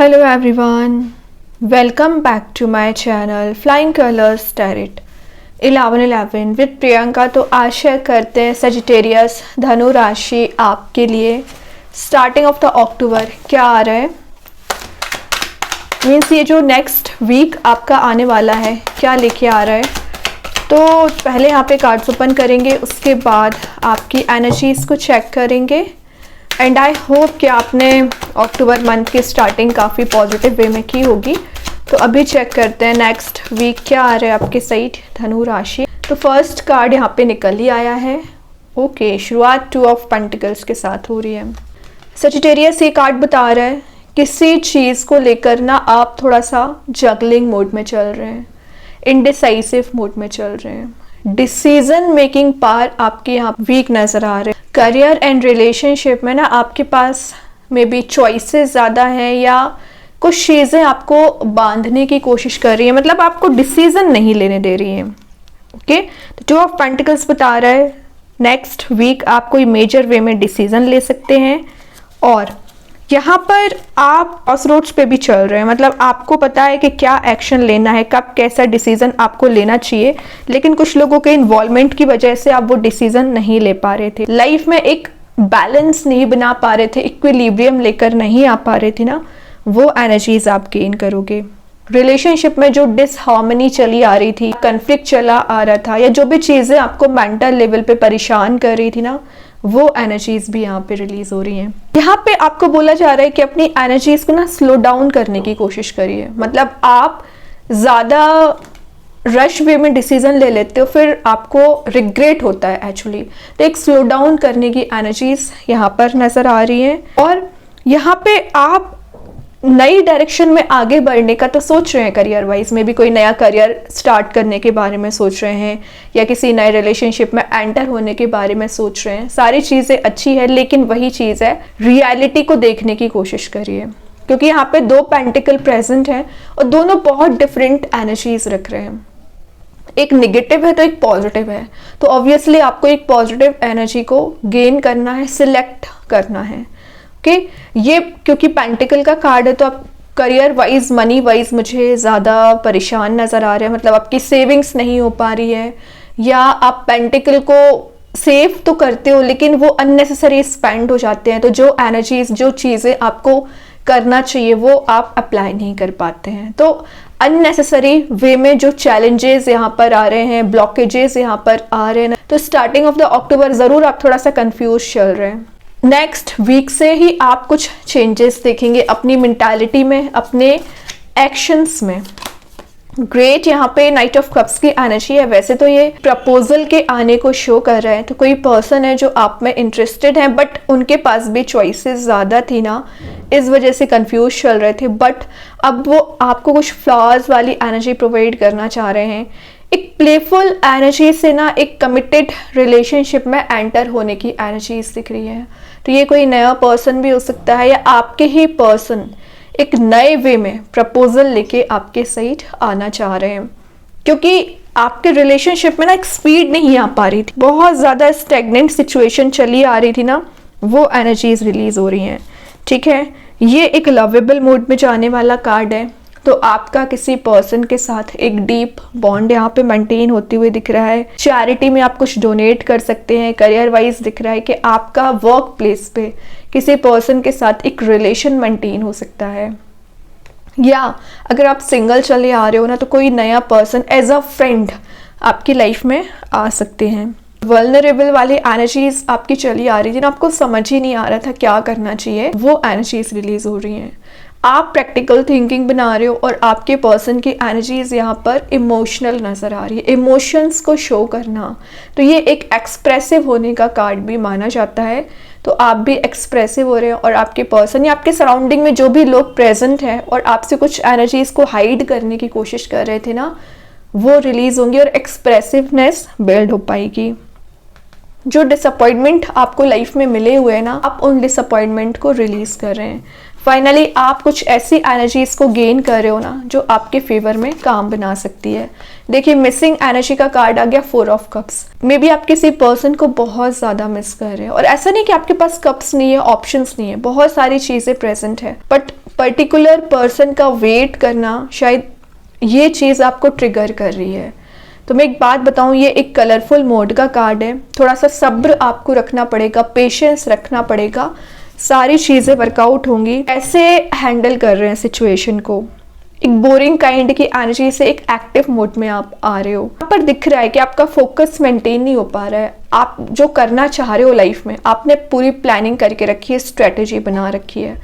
Hello everyone, welcome back to my channel Flying Colors Tarot 1111 with Priyanka. तो आशा करते हैं Sagittarius धनु राशि आपके लिए स्टार्टिंग ऑफ द अक्टूबर क्या आ रहा है, मीन्स ये जो नेक्स्ट वीक आपका आने वाला है क्या लेके आ रहा है। तो पहले यहाँ पे कार्ड्स ओपन करेंगे, उसके बाद आपकी एनर्जीज को चेक करेंगे एंड आई होप कि आपने अक्टूबर मंथ की स्टार्टिंग काफ़ी पॉजिटिव वे में की होगी। तो अभी चेक करते हैं नेक्स्ट वीक क्या आ रहा है आपके साइड धनु राशि। तो फर्स्ट कार्ड यहाँ पे निकल ही आया है। ओके, शुरुआत 2 ऑफ पेंटिकल्स के साथ हो रही है। सजिटेरियस ये कार्ड बता रहा है किसी चीज़ को लेकर ना आप थोड़ा सा जगलिंग मोड में चल रहे हैं, इनडिसाइसिव मोड में चल रहे हैं, डिसीजन मेकिंग पावर आपके यहाँ वीक नज़र आ रहे हैं। करियर एंड रिलेशनशिप में ना आपके पास मे बी चॉइसेस ज़्यादा हैं या कुछ चीज़ें आपको बांधने की कोशिश कर रही है, मतलब आपको डिसीजन नहीं लेने दे रही हैं। ओके, तो 2 ऑफ पेंटिकल्स बता रहा है नेक्स्ट वीक आप कोई मेजर वे में डिसीजन ले सकते हैं और यहाँ पर आप क्रॉसरोड्स पे भी चल रहे हैं, मतलब आपको पता है कि क्या एक्शन लेना है, कब कैसा डिसीजन आपको लेना चाहिए, लेकिन कुछ लोगों के इन्वॉल्वमेंट की वजह से आप वो डिसीजन नहीं ले पा रहे थे, लाइफ में एक बैलेंस नहीं बना पा रहे थे, इक्विलिब्रियम लेकर नहीं आ पा रहे थे ना, वो एनर्जीज आप गेन करोगे। रिलेशनशिप में जो डिसहार्मनी चली आ रही थी, कन्फ्लिक्ट चला आ रहा था, या जो भी चीज़ें आपको मेंटल लेवल पे परेशान कर रही थी ना, वो एनर्जीज भी यहाँ पे रिलीज हो रही हैं। यहाँ पे आपको बोला जा रहा है कि अपनी एनर्जीज को ना स्लो डाउन करने की कोशिश करिए, मतलब आप ज़्यादा रश वे में डिसीजन ले लेते हो फिर आपको रिग्रेट होता है एक्चुअली। तो एक स्लो डाउन करने की एनर्जीज यहाँ पर नज़र आ रही हैं और यहाँ पे आप नई डायरेक्शन में आगे बढ़ने का तो सोच रहे हैं, करियर वाइज में भी कोई नया करियर स्टार्ट करने के बारे में सोच रहे हैं या किसी नए रिलेशनशिप में एंटर होने के बारे में सोच रहे हैं। सारी चीज़ें अच्छी है, लेकिन वही चीज़ है रियलिटी को देखने की कोशिश करिए, क्योंकि यहाँ पे 2 पेंटिकल प्रेजेंट हैं और दोनों बहुत डिफरेंट एनर्जीज रख रहे हैं। एक नेगेटिव है तो एक पॉजिटिव है, तो ऑब्वियसली आपको एक पॉजिटिव एनर्जी को गेन करना है, सिलेक्ट करना है। ओके, ये क्योंकि पेंटिकल का कार्ड है तो आप करियर वाइज मनी वाइज मुझे ज़्यादा परेशान नज़र आ रहे हैं, मतलब आपकी सेविंग्स नहीं हो पा रही है या आप पेंटिकल को सेव तो करते हो लेकिन वो अननेसेसरी स्पेंड हो जाते हैं। तो जो एनर्जीज, जो चीज़ें आपको करना चाहिए वो आप अप्लाई नहीं कर पाते हैं। तो अननेसेसरी वे में जो चैलेंजेस यहाँ पर आ रहे हैं, ब्लॉकेजेस यहाँ पर आ रहे हैं, तो स्टार्टिंग ऑफ द अक्टूबर ज़रूर आप थोड़ा सा कंफ्यूज चल रहे हैं। नेक्स्ट वीक से ही आप कुछ चेंजेस देखेंगे अपनी मेंटालिटी में, अपने एक्शंस में। ग्रेट, यहाँ पे नाइट ऑफ कप्स की एनर्जी है। वैसे तो ये प्रपोजल के आने को शो कर रहा है, तो कोई पर्सन है जो आप में इंटरेस्टेड है बट उनके पास भी चॉइसेस ज़्यादा थी ना, इस वजह से कंफ्यूज चल रहे थे, बट अब वो आपको कुछ फ्लॉज वाली एनर्जी प्रोवाइड करना चाह रहे हैं। एक प्लेफुल एनर्जी से ना एक कमिटेड रिलेशनशिप में एंटर होने की एनर्जीज दिख रही है। तो ये कोई नया पर्सन भी हो सकता है या आपके ही पर्सन एक नए वे में प्रपोजल लेके आपके साइड आना चाह रहे हैं, क्योंकि आपके रिलेशनशिप में ना एक स्पीड नहीं आ पा रही थी, बहुत ज़्यादा स्टेगनेंट सिचुएशन चली आ रही थी ना, वो एनर्जीज रिलीज हो रही हैं। ठीक है, ये एक लवेबल मूड में जाने वाला कार्ड है, तो आपका किसी पर्सन के साथ एक डीप बॉन्ड यहाँ पे मेंटेन होते हुए दिख रहा है। चैरिटी में आप कुछ डोनेट कर सकते हैं। करियर वाइज दिख रहा है कि आपका वर्क प्लेस पे किसी पर्सन के साथ एक रिलेशन मेंटेन हो सकता है, या अगर आप सिंगल चले आ रहे हो ना तो कोई नया पर्सन एज अ फ्रेंड आपकी लाइफ में आ सकते हैं। वल्नरेबल वाली एनर्जीज आपकी चली आ रही थी ना, आपको समझ ही नहीं आ रहा था क्या करना चाहिए, वो एनर्जीज रिलीज हो रही हैं। आप प्रैक्टिकल थिंकिंग बना रहे हो और आपके पर्सन की एनर्जीज यहाँ पर इमोशनल नज़र आ रही है, इमोशंस को शो करना। तो ये एक एक्सप्रेसिव होने का कार्ड भी माना जाता है, तो आप भी एक्सप्रेसिव हो रहे हो और आपके पर्सन या आपके सराउंडिंग में जो भी लोग प्रेजेंट हैं और आपसे कुछ एनर्जीज को हाइड करने की कोशिश कर रहे थे ना, वो रिलीज होंगी और एक्सप्रेसिवनेस बिल्ड हो पाएगी। जो डिसअपॉइंटमेंट आपको लाइफ में मिले हुए हैं ना, आप उन डिसअपॉइंटमेंट को रिलीज कर रहे हैं। फाइनली आप कुछ ऐसी एनर्जीज को गेन कर रहे हो ना जो आपके फेवर में काम बना सकती है। देखिए मिसिंग एनर्जी का कार्ड आ गया 4 ऑफ कप्स। मे बी आप किसी पर्सन को बहुत ज़्यादा मिस कर रहे हैं, और ऐसा नहीं कि आपके पास कप्स नहीं है, ऑप्शंस नहीं है, बहुत सारी चीज़ें प्रेजेंट है, बट पर्टिकुलर पर्सन का वेट करना शायद ये चीज़ आपको ट्रिगर कर रही है। तो मैं एक बात बताऊं, ये एक कलरफुल मोड का कार्ड है। थोड़ा सा सब्र आपको रखना पड़ेगा, पेशेंस रखना पड़ेगा, सारी चीज़ें वर्कआउट होंगी। ऐसे हैंडल कर रहे हैं सिचुएशन को, एक बोरिंग काइंड की एनर्जी से एक एक्टिव मोड में आप आ रहे हो। यहाँ पर दिख रहा है कि आपका फोकस मेंटेन नहीं हो पा रहा है। आप जो करना चाह रहे हो लाइफ में, आपने पूरी प्लानिंग करके रखी है, स्ट्रेटेजी बना रखी है,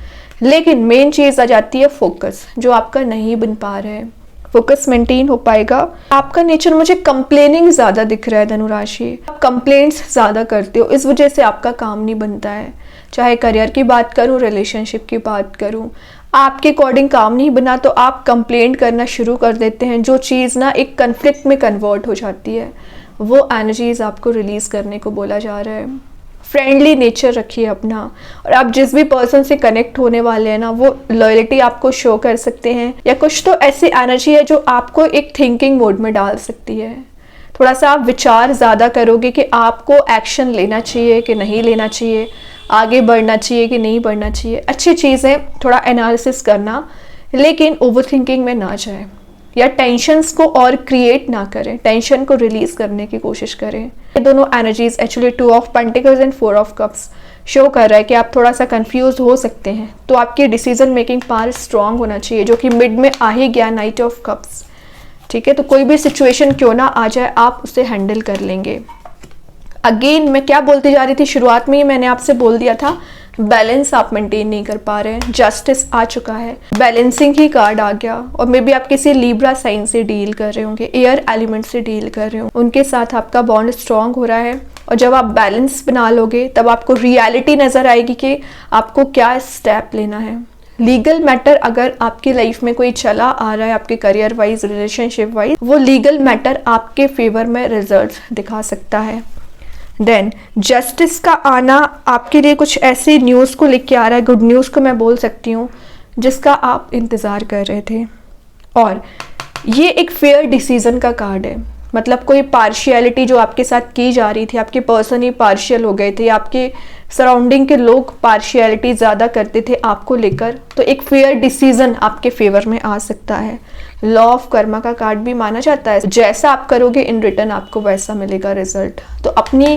लेकिन मेन चीज़ आ जाती है फोकस, जो आपका नहीं बन पा रहा है। फोकस मेंटेन हो पाएगा। आपका नेचर मुझे कंप्लेनिंग ज़्यादा दिख रहा है धनु राशि, आप कंप्लेंट्स ज़्यादा करते हो, इस वजह से आपका काम नहीं बनता है। चाहे करियर की बात करूं, रिलेशनशिप की बात करूं, आपके अकॉर्डिंग काम नहीं बना तो आप कंप्लेंट करना शुरू कर देते हैं, जो चीज़ ना एक कन्फ्लिक्ट में कन्वर्ट हो जाती है। वो एनर्जीज आपको रिलीज़ करने को बोला जा रहा है। फ्रेंडली नेचर रखिए अपना, और आप जिस भी पर्सन से कनेक्ट होने वाले हैं ना, वो लॉयल्टी आपको शो कर सकते हैं, या कुछ तो ऐसी एनर्जी है जो आपको एक थिंकिंग मोड में डाल सकती है। थोड़ा सा आप विचार ज़्यादा करोगे कि आपको एक्शन लेना चाहिए कि नहीं लेना चाहिए, आगे बढ़ना चाहिए कि नहीं बढ़ना चाहिए। अच्छी चीज़ें थोड़ा एनालिसिस करना, लेकिन ओवर थिंकिंग में ना जाए, या टेंशन्स को और क्रिएट ना करें, टेंशन को रिलीज करने की कोशिश करें। ये दोनों energies actually 2 of pentacles and 4 of cups show कर रहा है कि आप थोड़ा सा कंफ्यूज हो सकते हैं, तो आपकी डिसीजन मेकिंग पावर स्ट्रांग होना चाहिए, जो कि मिड में आ ही गया, नाइट ऑफ कप्स। ठीक है, तो कोई भी सिचुएशन क्यों ना आ जाए, आप उसे हैंडल कर लेंगे। अगेन मैं क्या बोलती जा रही थी, शुरुआत में ही मैंने आपसे बोल दिया था, बैलेंस आप मेंटेन नहीं कर पा रहे हैं। जस्टिस आ चुका है, बैलेंसिंग ही कार्ड आ गया। और मे बी आप किसी लीब्रा साइन से डील कर रहे होंगे, एयर एलिमेंट से डील कर रहे होंगे, उनके साथ आपका बॉन्ड स्ट्रांग हो रहा है। और जब आप बैलेंस बना लोगे तब आपको रियलिटी नजर आएगी कि आपको क्या स्टेप लेना है। लीगल मैटर अगर आपकी लाइफ में कोई चला आ रहा है, आपके करियर वाइज, रिलेशनशिप वाइज, वो लीगल मैटर आपके फेवर में रिजल्ट दिखा सकता है। देन जस्टिस का आना आपके लिए कुछ ऐसी न्यूज़ को लेके आ रहा है, गुड न्यूज़ को मैं बोल सकती हूँ, जिसका आप इंतज़ार कर रहे थे। और ये एक फेयर डिसीजन का कार्ड है, मतलब कोई पार्शियलिटी जो आपके साथ की जा रही थी, आपके पर्सन ही पार्शियल हो गए थे, आपके सराउंडिंग के लोग पार्शियलिटी ज़्यादा करते थे आपको लेकर, तो एक फेयर डिसीजन आपके फेवर में आ सकता है। लॉ ऑफ कर्मा का कार्ड भी माना जाता है, जैसा आप करोगे इन रिटर्न आपको वैसा मिलेगा रिजल्ट। तो अपनी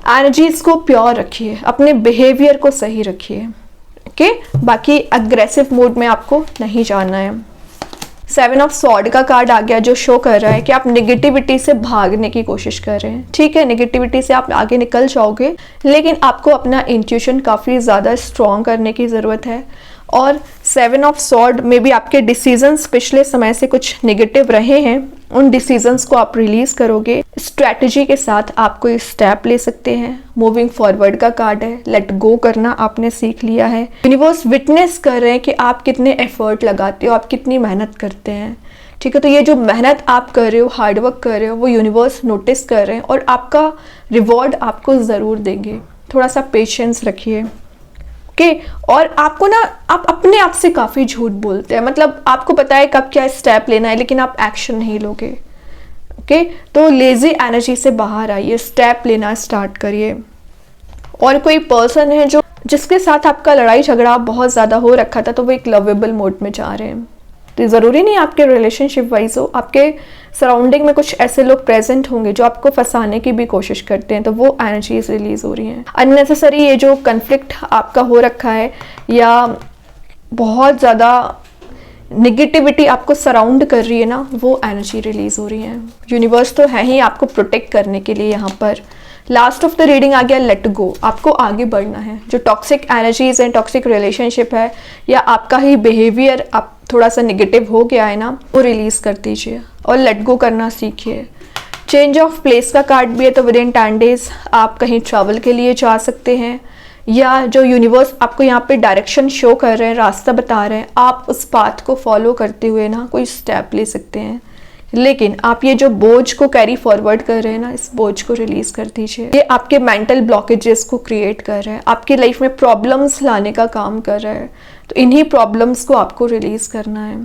एनर्जीज को प्योर रखिए, अपने बिहेवियर को सही रखिए। ओके, बाकी अग्रेसिव मोड में आपको नहीं जाना है। 7 ऑफ स्वॉर्ड का कार्ड आ गया, जो शो कर रहा है कि आप नेगेटिविटी से भागने की कोशिश कर रहे हैं। ठीक है, नेगेटिविटी से आप आगे निकल जाओगे, लेकिन आपको अपना इंट्यूशन काफ़ी ज़्यादा स्ट्रॉन्ग करने की ज़रूरत है। और 7 ऑफ स्वॉर्ड में भी आपके डिसीजंस पिछले समय से कुछ नेगेटिव रहे हैं, उन डिसीजंस को आप रिलीज करोगे। स्ट्रैटेजी के साथ आप कोई स्टेप ले सकते हैं। मूविंग फॉरवर्ड का कार्ड है, लेट गो करना आपने सीख लिया है। यूनिवर्स विटनेस कर रहे हैं कि आप कितने एफर्ट लगाते हो, आप कितनी मेहनत करते हैं। ठीक है, तो ये जो मेहनत आप कर रहे हो, हार्डवर्क कर रहे हो, वो यूनिवर्स नोटिस कर रहे हैं और आपका रिवॉर्ड आपको ज़रूर देंगे। थोड़ा सा पेशेंस रखिए। ओके, और आपको ना, आप अपने आप से काफ़ी झूठ बोलते हैं, मतलब आपको पता है कब क्या स्टेप लेना है, लेकिन आप एक्शन नहीं लोगे। ओके, तो लेजी एनर्जी से बाहर आइए, स्टेप लेना स्टार्ट करिए। और कोई पर्सन है जो जिसके साथ आपका लड़ाई झगड़ा बहुत ज़्यादा हो रखा था, तो वो एक लवेबल मोड में जा रहे हैं। तो ज़रूरी नहीं आपके रिलेशनशिप वाइज हो, आपके सराउंडिंग में कुछ ऐसे लोग प्रेजेंट होंगे जो आपको फंसाने की भी कोशिश करते हैं, तो वो एनर्जीज रिलीज हो रही हैं। अननेसेसरी ये जो कन्फ्लिक्ट आपका हो रखा है, या बहुत ज़्यादा निगेटिविटी आपको सराउंड कर रही है ना, वो एनर्जी रिलीज हो रही है। यूनिवर्स तो है ही आपको प्रोटेक्ट करने के लिए। यहाँ पर लास्ट ऑफ द रीडिंग आ गया, लेट गो। आपको आगे बढ़ना है। जो टॉक्सिक एनर्जीज हैं, टॉक्सिक रिलेशनशिप है, या आपका ही बिहेवियर आप थोड़ा सा निगेटिव हो गया है ना, वो रिलीज कर दीजिए और लेट गो करना सीखिए। चेंज ऑफ प्लेस का कार्ड भी है, तो विद इन 10 डेज आप कहीं ट्रैवल के लिए जा सकते हैं, या जो यूनिवर्स आपको यहाँ पे डायरेक्शन शो कर रहे हैं, रास्ता बता रहे हैं, आप उस पाथ को फॉलो करते हुए ना कोई स्टेप ले सकते हैं। लेकिन आप ये जो बोझ को कैरी फॉरवर्ड कर रहे हैं ना, इस बोझ को रिलीज कर दीजिए। ये आपके मेंटल ब्लॉकेजेस को क्रिएट कर रहे हैं, आपकी लाइफ में प्रॉब्लम्स लाने का काम कर रहा है। तो इन्हीं प्रॉब्लम्स को आपको रिलीज करना है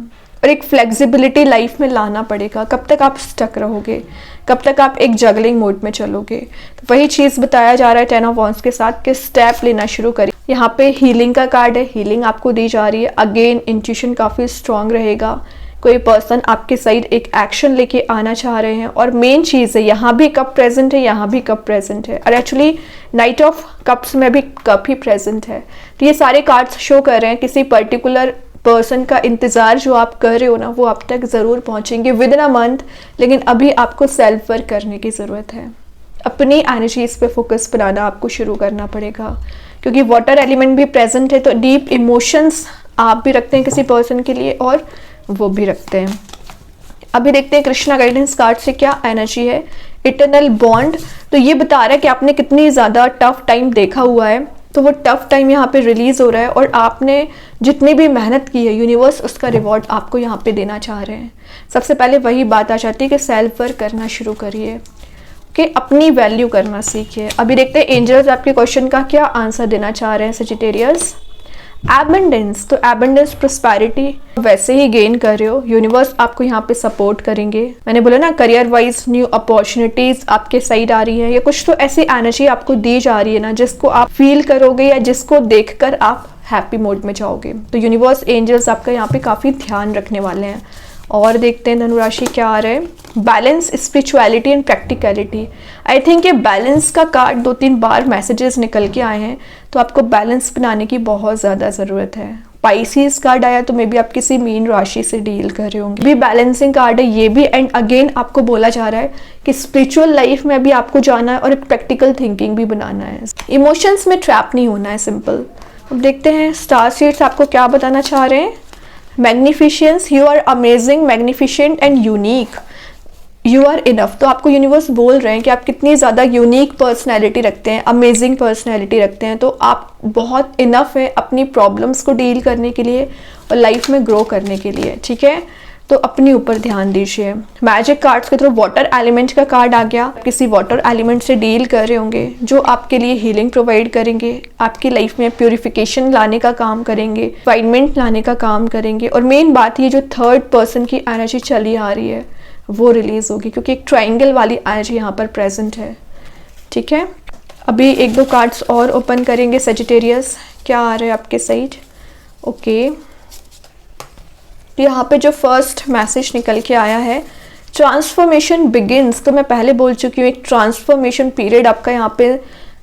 और एक फ्लेक्सिबिलिटी लाइफ में लाना पड़ेगा। कब तक आप स्टक रहोगे, कब तक आप एक जगलिंग मोड में चलोगे। तो वही चीज़ बताया जा रहा है 10 ऑफ वांड्स के साथ कि स्टेप लेना शुरू करिए। यहाँ पे हीलिंग का कार्ड है, हीलिंग आपको दी जा रही है। अगेन इंट्यूशन काफ़ी स्ट्रांग रहेगा। कोई पर्सन आपके साइड एक एक्शन लेके आना चाह रहे हैं। और मेन चीज़ है, यहाँ भी कप प्रेजेंट है, यहाँ भी कप प्रेजेंट है, और एक्चुअली नाइट ऑफ कप्स में भी कप ही प्रेजेंट है। तो ये सारे कार्ड्स शो कर रहे हैं किसी पर्टिकुलर पर्सन का इंतज़ार जो आप कर रहे हो ना, वो आप तक ज़रूर पहुँचेंगे विद इन अ मंथ। लेकिन अभी आपको सेल्फ वर्क करने की ज़रूरत है। अपनी एनर्जीज पे फोकस बनाना आपको शुरू करना पड़ेगा, क्योंकि वाटर एलिमेंट भी प्रेजेंट है। तो डीप इमोशंस आप भी रखते हैं किसी पर्सन के लिए और वो भी रखते हैं। अभी देखते हैं कृष्णा गाइडेंस कार्ड से क्या एनर्जी है। इटर्नल बॉन्ड, तो ये बता रहा है कि आपने कितनी ज़्यादा टफ टाइम देखा हुआ है, तो वो टफ टाइम यहाँ पे रिलीज हो रहा है और आपने जितनी भी मेहनत की है, यूनिवर्स उसका रिवॉर्ड आपको यहाँ पे देना चाह रहे हैं। सबसे पहले वही बात आ जाती है कि सेल्फ वर्क करना शुरू करिए, कि अपनी वैल्यू करना सीखिए। अभी देखते हैं एंजल्स आपके क्वेश्चन का क्या आंसर देना चाह रहे हैं सजिटेरियस। एबंडेंस, तो एबंडेंस प्रोस्पेरिटी वैसे ही गेन कर रहे हो, यूनिवर्स आपको यहाँ पे सपोर्ट करेंगे। मैंने बोला ना, करियर वाइज न्यू अपॉर्चुनिटीज आपके साइड आ रही है, या कुछ तो ऐसी एनर्जी आपको दी जा रही है ना, जिसको आप फील करोगे या जिसको देखकर आप हैप्पी मोड में जाओगे। तो यूनिवर्स एंजल्स आपका यहाँ पे काफ़ी ध्यान रखने वाले हैं। और देखते हैं धनुराशि क्या आ रहा है। Balance, spirituality and practicality. I think ये बैलेंस का कार्ड 2-3 बार मैसेजेस निकल के आए हैं, तो आपको बैलेंस बनाने की बहुत ज़्यादा ज़रूरत है। पाइसिस कार्ड आया तो मे बी आप किसी मीन राशि से डील कर रहे होंगे। भी बैलेंसिंग कार्ड है ये भी। एंड अगेन आपको बोला जा रहा है कि स्पिरिचुअल लाइफ में भी आपको जाना है और एक प्रैक्टिकल थिंकिंग भी बनाना है। इमोशंस में ट्रैप नहीं होना है, सिंपल। अब देखते हैं स्टार सीड्स आपको क्या बताना चाह रहे हैं। Magnificence, you are amazing, magnificent and unique, you are enough. तो आपको यूनिवर्स बोल रहे हैं कि आप कितनी ज़्यादा यूनिक पर्सनैलिटी रखते हैं, अमेजिंग पर्सनैलिटी रखते हैं। तो आप बहुत इनफ है अपनी प्रॉब्लम्स को डील करने के लिए और लाइफ में ग्रो करने के लिए, ठीक है। तो अपने ऊपर ध्यान दीजिए। मैजिक कार्ड्स के थ्रू वाटर एलिमेंट का कार्ड आ गया। किसी वाटर एलिमेंट से डील कर रहे होंगे जो आपके लिए हीलिंग प्रोवाइड करेंगे, आपकी लाइफ में प्यूरिफिकेशन लाने का काम करेंगे, रिफाइनमेंट लाने का काम करेंगे। और मेन बात ये जो थर्ड पर्सन की एनर्जी चली आ रही है वो रिलीज होगी, क्योंकि एक ट्राइंगल वाली एनर्जी यहाँ पर प्रेजेंट है, ठीक है। अभी 1-2 कार्ड्स और ओपन करेंगे सजिटेरियस, क्या आ रहा है आपके साइड। ओके, यहाँ पे जो फर्स्ट मैसेज निकल के आया है, ट्रांसफॉर्मेशन बिगिंस। तो मैं पहले बोल चुकी हूँ, एक ट्रांसफॉर्मेशन पीरियड आपका यहाँ पे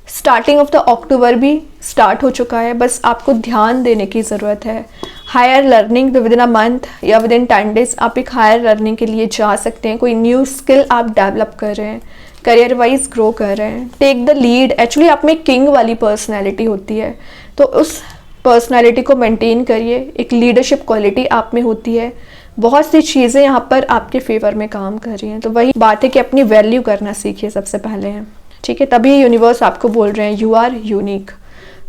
स्टार्टिंग ऑफ द अक्टूबर भी स्टार्ट हो चुका है। बस आपको ध्यान देने की ज़रूरत है। Higher learning within a month या विद इन 10 डेज आप एक हायर लर्निंग के लिए जा सकते हैं। कोई न्यू स्किल आप डेवलप कर रहे हैं, करियर वाइज ग्रो कर रहे हैं। टेक द लीड, एक्चुअली आप में किंग वाली पर्सनैलिटी होती है, तो उस पर्सनैलिटी को मेंटेन करिए। एक लीडरशिप क्वालिटी आप में होती है। बहुत सी चीज़ें यहाँ पर आपके फेवर में काम कर रही हैं। तो वही बात है कि अपनी वैल्यू करना सीखिए सबसे पहले है, ठीक है। तभी यूनिवर्स आपको बोल रहे हैं यू आर यूनिक।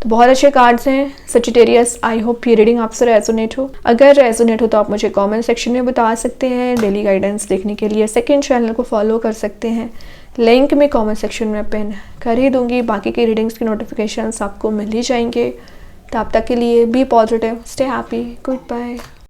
तो बहुत अच्छे कार्ड्स हैं सजिटेरियस। आई होप ये रीडिंग आपसे रेजोनेट हो। अगर रेजोनेट हो तो आप मुझे कमेंट सेक्शन में बता सकते हैं। डेली गाइडेंस देखने के लिए सेकंड चैनल को फॉलो कर सकते हैं, लिंक मैं कमेंट सेक्शन में पिन कर ही दूंगी। बाकी की रीडिंग्स की नोटिफिकेशंस आपको मिल ही जाएंगे। तब तक के लिए be positive, stay happy, good bye.